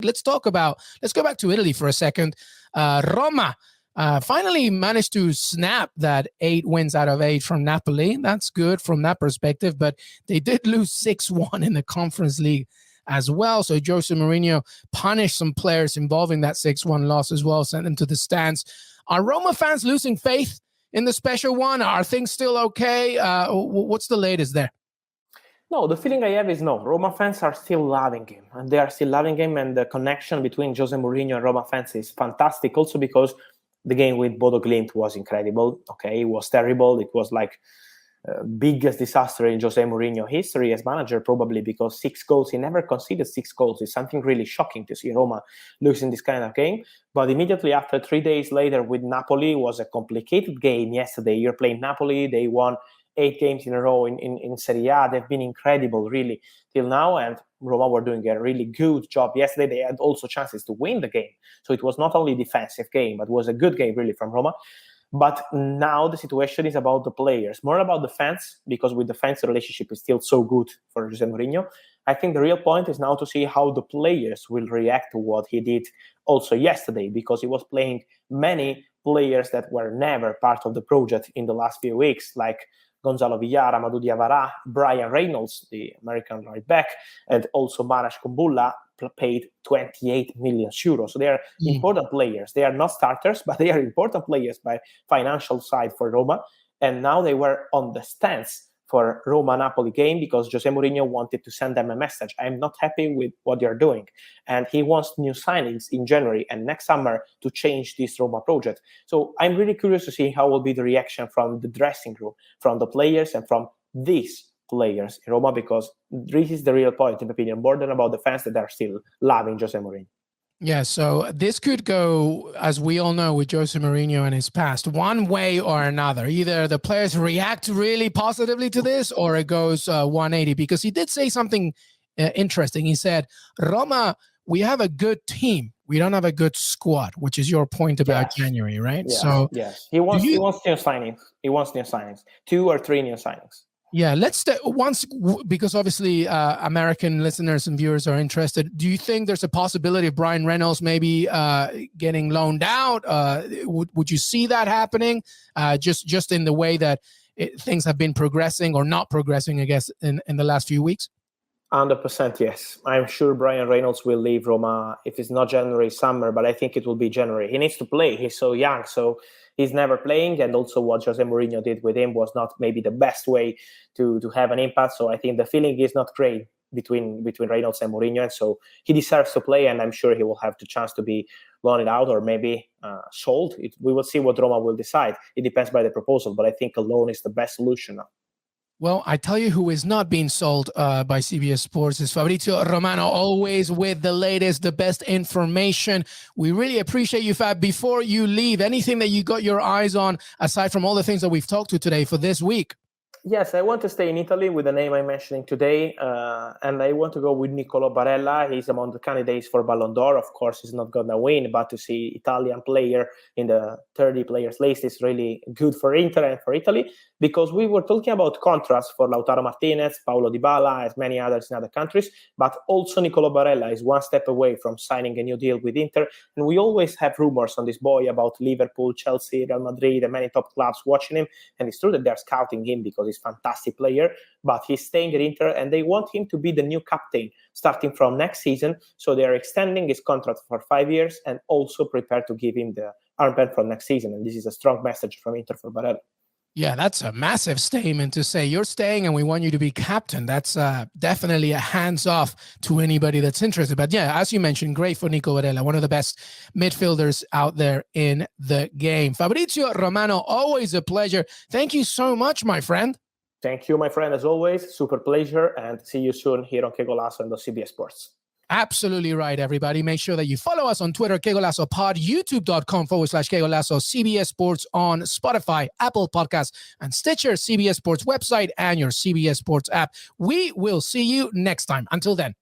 Let's go back to Italy for a second. Roma finally managed to snap that 8 wins out of 8 from Napoli. That's good from that perspective, but they did lose 6-1 in the Conference League as well. So Jose Mourinho punished some players involving that 6-1 loss as well, sent them to the stands. Are Roma fans losing faith in the special one? Are things still okay? What's the latest there? No, the feeling I have is no. Roma fans are still loving him, and they are still loving him, and the connection between Jose Mourinho and Roma fans is fantastic. Also because the game with Bodo Glimt was incredible. Okay, it was terrible. It was like biggest disaster in Jose Mourinho history as manager, probably because 6 goals. He never conceded 6 goals. It's something really shocking to see Roma losing this kind of game. But immediately after, 3 days later with Napoli, was a complicated game yesterday. You're playing Napoli. They won 8 games in a row in Serie A. They've been incredible, really, till now. And Roma were doing a really good job yesterday. They had also chances to win the game. So it was not only a defensive game, but was a good game, really, from Roma. But now the situation is about the players, more about the fans, because with the fans, the relationship is still so good for Jose Mourinho. I think the real point is now to see how the players will react to what he did also yesterday, because he was playing many players that were never part of the project in the last few weeks, like Gonzalo Villar, Amadou Diawara, Bryan Reynolds, the American right back, and also Marash Kumbulla paid 28 million euros. So they are important players. They are not starters, but they are important players by financial side for Roma. And now they were on the stands for Roma-Napoli game because Jose Mourinho wanted to send them a message. I'm not happy with what they're doing. And he wants new signings in January and next summer to change this Roma project. So I'm really curious to see how will be the reaction from the dressing room, from the players and from these players in Roma, because this is the real point, in my opinion, more than about the fans that are still loving Jose Mourinho. Yeah, so this could go, as we all know, with Jose Mourinho and his past, one way or another. Either the players react really positively to this, or it goes 180. Because he did say something interesting. He said, Roma, we have a good team. We don't have a good squad, which is your point about January, right? Yes. So He wants new signings. He wants new signings. 2 or 3 new signings. Yeah, let's because obviously American listeners and viewers are interested. Do you think there's a possibility of Bryan Reynolds maybe getting loaned out? Would you see that happening? Just in the way that things have been progressing or not progressing, I guess, in the last few weeks? 100% yes. I'm sure Bryan Reynolds will leave Roma if it's not January, summer, but I think it will be January. He needs to play. He's so young, so he's never playing. And also what Jose Mourinho did with him was not maybe the best way to have an impact. So I think the feeling is not great between Reynolds and Mourinho. And so he deserves to play, and I'm sure he will have the chance to be loaned out or maybe sold. We will see what Roma will decide. It depends by the proposal, but I think a loan is the best solution now. Well, I tell you who is not being sold by CBS Sports is Fabrizio Romano, always with the latest, the best information. We really appreciate you, Fab. Before you leave, anything that you got your eyes on, aside from all the things that we've talked to today for this week? Yes, I want to stay in Italy with the name I'm mentioning today, and I want to go with Niccolò Barella. He's among the candidates for Ballon d'Or. Of course, he's not going to win, but to see Italian player in the 30 players list is really good for Inter and for Italy, because we were talking about contracts for Lautaro Martinez, Paulo Dybala, as many others in other countries, but also Niccolò Barella is one step away from signing a new deal with Inter, and we always have rumors on this boy about Liverpool, Chelsea, Real Madrid, and many top clubs watching him, and it's true that they're scouting him because he's a fantastic player, but he's staying at Inter and they want him to be the new captain starting from next season. So they are extending his contract for 5 years and also prepared to give him the armband from next season. And this is a strong message from Inter for Barella. Yeah, that's a massive statement to say you're staying and we want you to be captain. That's definitely a hands-off to anybody that's interested. But yeah, as you mentioned, great for Nico Barella, one of the best midfielders out there in the game. Fabrizio Romano, always a pleasure. Thank you so much, my friend. Thank you, my friend, as always. Super pleasure, and see you soon here on Qué Golazo and the CBS Sports. Absolutely right, everybody. Make sure that you follow us on Twitter, Qué Golazo Pod, youtube.com/Qué Golazo, CBS Sports on Spotify, Apple Podcasts, and Stitcher, CBS Sports website, and your CBS Sports app. We will see you next time. Until then.